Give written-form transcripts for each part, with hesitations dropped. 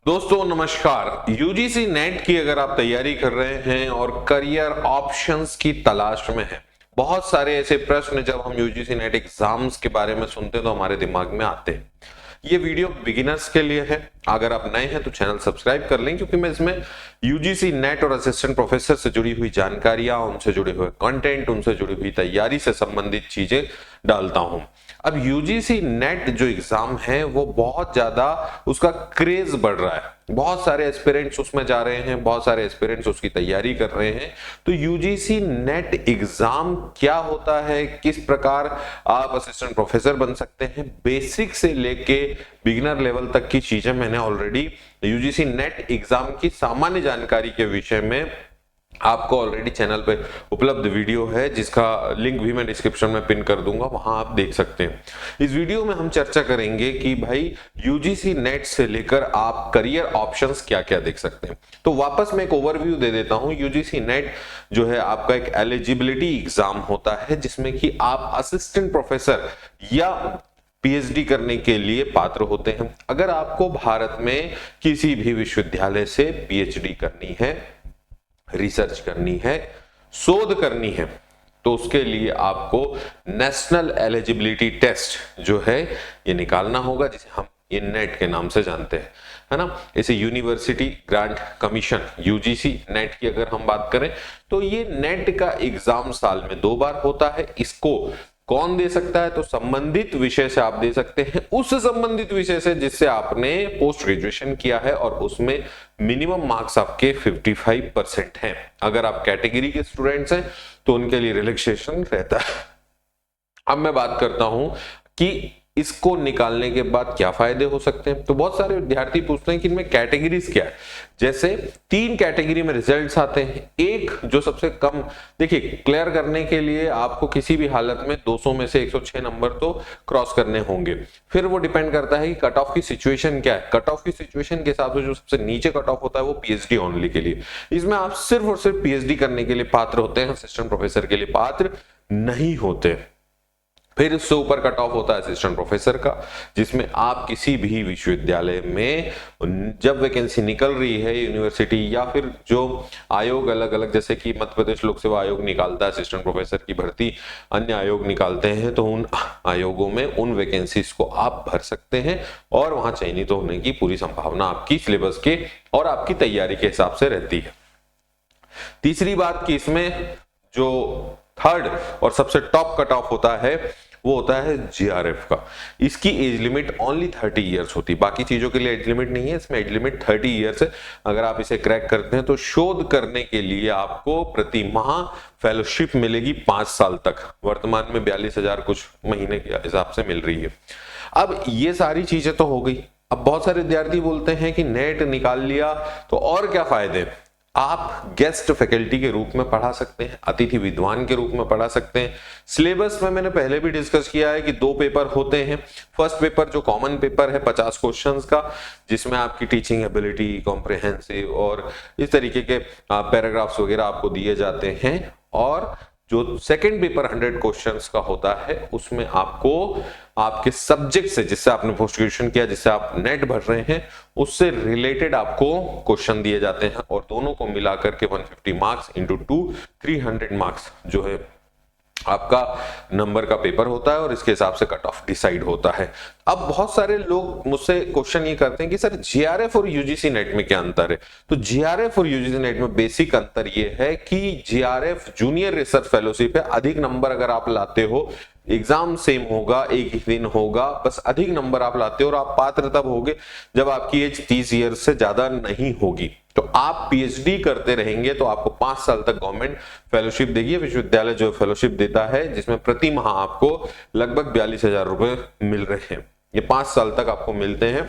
दोस्तों नमस्कार। UGC net की अगर आप तैयारी कर रहे हैं और करियर ऑप्शंस की तलाश में हैं, बहुत सारे ऐसे प्रश्न जब हम यूजीसी नेट एग्जाम्स के बारे में सुनते हैं तो हमारे दिमाग में आते हैं। ये वीडियो बिगिनर्स के लिए है। अगर आप नए हैं तो चैनल सब्सक्राइब कर लें, क्योंकि मैं इसमें यूजीसी नेट और असिस्टेंट प्रोफेसर से जुड़ी हुई जानकारियां, उनसे जुड़े हुए कंटेंट, उनसे जुड़ी हुई तैयारी से संबंधित चीजें डालता हूं। अब यूजीसी नेट जो एग्जाम है वो बहुत ज्यादा उसका क्रेज बढ़ रहा है, बहुत सारे एस्पिरेंट्स उसमें जा रहे हैं, बहुत सारे एस्पिरेंट्स उसकी तैयारी कर रहे हैं। तो यूजीसी नेट एग्जाम क्या होता है, किस प्रकार आप असिस्टेंट प्रोफेसर बन सकते हैं, बेसिक से लेके बिगिनर लेवल तक की चीजें मैंने ऑलरेडी यूजीसी नेट एग्जाम की सामान्य जानकारी के विषय में आपको ऑलरेडी चैनल पे उपलब्ध वीडियो है, जिसका लिंक भी मैं डिस्क्रिप्शन में पिन कर दूंगा, वहां आप देख सकते हैं। इस वीडियो में हम चर्चा करेंगे कि भाई यूजीसी नेट से लेकर आप करियर ऑप्शंस क्या क्या देख सकते हैं। तो वापस मैं एक ओवरव्यू दे देता हूं। यूजीसी नेट जो है आपका एक एलिजिबिलिटी एग्जाम होता है, जिसमें कि आप असिस्टेंट प्रोफेसर या पीएचडी करने के लिए पात्र होते हैं। अगर आपको भारत में किसी भी विश्वविद्यालय से पीएचडी करनी है, रिसर्च करनी है, शोध करनी है, तो उसके लिए आपको नेशनल एलिजिबिलिटी टेस्ट जो है ये निकालना होगा, जिसे हम ये नेट के नाम से जानते हैं, है ना। इसे university grant commission UGC net की अगर हम बात करें तो ये नेट का एग्जाम साल में 2 बार होता है। इसको कौन दे सकता है? तो संबंधित विषय से आप दे सकते हैं, उस संबंधित विषय से जिससे आपने पोस्ट ग्रेजुएशन किया है और उसमें मिनिमम मार्क्स आपके 55% हैं। अगर आप कैटेगरी के स्टूडेंट्स हैं तो उनके लिए रिलैक्सेशन रहता है। अब मैं बात करता हूं कि इसको निकालने के बाद क्या फायदे हो सकते हैं। तो बहुत सारे विद्यार्थी पूछते हैं कि इनमें कैटेगरीज क्या है। जैसे 3 कैटेगरी में रिजल्ट्स आते हैं। एक जो सबसे कम, देखिए क्लियर करने के लिए आपको किसी भी हालत में 200 में से 106 नंबर तो क्रॉस करने होंगे। फिर वो डिपेंड करता है कि कट ऑफ की सिचुएशन क्या है। कट ऑफ की सिचुएशन के हिसाब से जो सबसे नीचे कट ऑफ होता है वो पीएचडी ओनली के लिए। इसमें आप सिर्फ और सिर्फ पीएचडी करने के लिए पात्र होते हैं, असिस्टेंट प्रोफेसर के लिए पात्र नहीं होते। फिर उससे ऊपर कट ऑफ होता है असिस्टेंट प्रोफेसर का, जिसमें आप किसी भी विश्वविद्यालय में जब वैकेंसी निकल रही है, यूनिवर्सिटी या फिर जो आयोग अलग अलग, जैसे कि मध्य प्रदेश लोक सेवा आयोग निकालता है असिस्टेंट प्रोफेसर की भर्ती, अन्य आयोग निकालते हैं, तो उन आयोगों में उन वैकेंसीज को आप भर सकते हैं और वहां चयनित होने की पूरी संभावना आपकी सिलेबस के और आपकी तैयारी के हिसाब से रहती है। तीसरी बात कि इसमें जो थर्ड और सबसे टॉप कट ऑफ होता है वो होता है जीआरएफ का। इसकी एज लिमिट ओनली 30 इयर्स होती है, बाकी चीजों के लिए एज लिमिट नहीं है, इसमें एज लिमिट 30 इयर्स है। अगर आप इसे क्रैक करते हैं तो शोध करने के लिए आपको प्रति माह फेलोशिप मिलेगी 5 साल तक। वर्तमान में 42,000 कुछ महीने के हिसाब से मिल रही है। अब ये सारी चीजें तो हो गई। अब बहुत सारे विद्यार्थी बोलते हैं कि नेट निकाल लिया तो और क्या फायदे। आप गेस्ट फैकल्टी के रूप में पढ़ा सकते हैं, अतिथि विद्वान के रूप में पढ़ा सकते हैं। सिलेबस में मैंने पहले भी डिस्कस किया है कि 2 पेपर होते हैं। फर्स्ट पेपर जो कॉमन पेपर है 50 क्वेश्चंस का, जिसमें आपकी टीचिंग एबिलिटी, कॉम्प्रिहेंसिव और इस तरीके के पैराग्राफ्स वगैरह आपको दिए जाते हैं। और जो सेकंड पेपर 100 क्वेश्चंस का होता है, उसमें आपको आपके सब्जेक्ट से, जिससे आपने पोस्ट ग्रेजुएशन किया, जिससे आप नेट भर रहे हैं, उससे रिलेटेड आपको क्वेश्चन दिए जाते हैं और दोनों को मिलाकर के 150 मार्क्स इंटू 2 300 मार्क्स जो है आपका नंबर का पेपर होता है और इसके हिसाब से कट ऑफ डिसाइड होता है। अब बहुत सारे लोग मुझसे क्वेश्चन ये करते हैं कि सर जीआरएफ और यूजीसी नेट में क्या अंतर है। तो जीआरएफ और यूजीसी नेट में बेसिक अंतर ये है कि जीआरएफ जूनियर रिसर्च फेलोशिप है। अधिक नंबर अगर आप लाते हो, एग्जाम सेम होगा, एक ही दिन होगा, बस अधिक नंबर आप लाते हो और आप पात्र तब होगे जब आपकी एज 30 ईयर से ज्यादा नहीं होगी। तो आप पीएचडी करते रहेंगे तो आपको 5 साल तक गवर्नमेंट फेलोशिप देगी। विश्वविद्यालय जो फेलोशिप देता है, जिसमें प्रति माह आपको लगभग 42,000 रुपए मिल रहे हैं, ये 5 साल तक आपको मिलते हैं।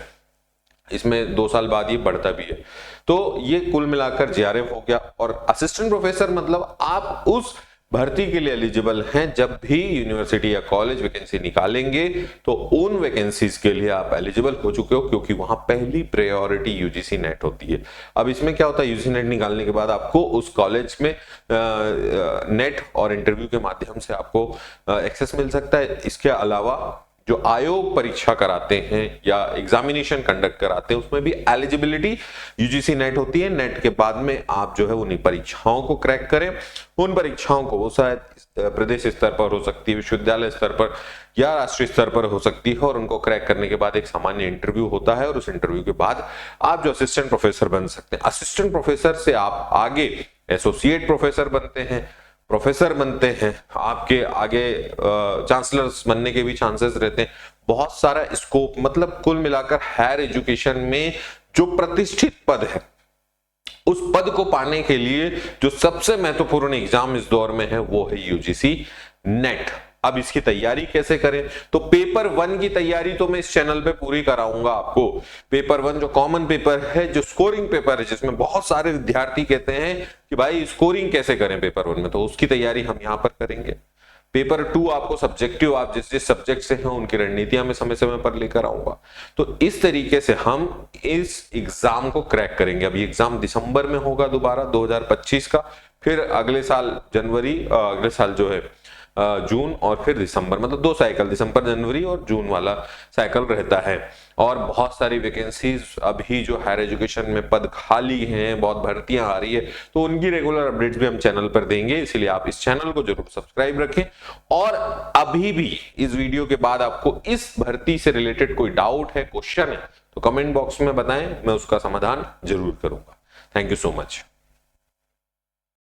इसमें 2 साल बाद ये बढ़ता भी है। तो ये कुल मिलाकर जीआरएफ हो गया। और असिस्टेंट प्रोफेसर मतलब आप उस भर्ती के लिए एलिजिबल हैं। जब भी यूनिवर्सिटी या कॉलेज वैकेंसी निकालेंगे तो उन वैकेंसीज के लिए आप एलिजिबल हो चुके हो, क्योंकि वहां पहली प्रायोरिटी यूजीसी नेट होती है। अब इसमें क्या होता है, यूजीसी नेट निकालने के बाद आपको उस कॉलेज में नेट और इंटरव्यू के माध्यम से आपको एक्सेस मिल सकता है। इसके अलावा जो आयोग परीक्षा कराते हैं या एग्जामिनेशन कंडक्ट कराते हैं उसमें भी एलिजिबिलिटी यूजीसी नेट होती है। नेट के बाद में आप जो है उन्हीं परीक्षाओं को क्रैक करें। उन परीक्षाओं को वो शायद प्रदेश स्तर पर हो सकती है, विश्वविद्यालय स्तर पर या राष्ट्रीय स्तर पर हो सकती है, और उनको क्रैक करने के बाद एक सामान्य इंटरव्यू होता है और उस इंटरव्यू के बाद आप जो असिस्टेंट प्रोफेसर बन सकते हैं। असिस्टेंट प्रोफेसर से आप आगे एसोसिएट प्रोफेसर बनते हैं, प्रोफेसर बनते हैं, आपके आगे चांसलर्स बनने के भी चांसेस रहते हैं। बहुत सारा स्कोप, मतलब कुल मिलाकर हायर एजुकेशन में जो प्रतिष्ठित पद है उस पद को पाने के लिए जो सबसे महत्वपूर्ण एग्जाम इस दौर में है वो है यूजीसी नेट। अब इसकी तैयारी कैसे करें, तो पेपर 1 की तैयारी तो मैं इस चैनल पे पूरी कराऊंगा आपको। पेपर 1 जो कॉमन पेपर है, जो स्कोरिंग पेपर है, जिसमें बहुत सारे विद्यार्थी कहते हैं कि भाई स्कोरिंग कैसे करें पेपर 1 में, तो उसकी तैयारी हम यहां पर करेंगे। पेपर 2 आपको सब्जेक्टिव, आप जिस जिस सब्जेक्ट से हैं उनकी रणनीतियां मैं समय समय पर लेकर आऊंगा। तो इस तरीके से हम इस एग्जाम को क्रैक करेंगे। अब ये एग्जाम दिसंबर में होगा दोबारा 2025 का, फिर अगले साल जनवरी, अगले साल जो है जून, और फिर दिसंबर, मतलब 2 साइकिल, दिसंबर जनवरी और जून वाला साइकिल रहता है। और बहुत सारी वैकेंसीज अभी जो हायर एजुकेशन में पद खाली हैं, बहुत भर्तियां आ रही है, तो उनकी रेगुलर अपडेट्स भी हम चैनल पर देंगे, इसलिए आप इस चैनल को जरूर सब्सक्राइब रखें। और अभी भी इस वीडियो के बाद आपको इस भर्ती से रिलेटेड कोई डाउट है, क्वेश्चन है, तो कमेंट बॉक्स में बताएं, मैं उसका समाधान जरूर करूंगा। Thank you so much.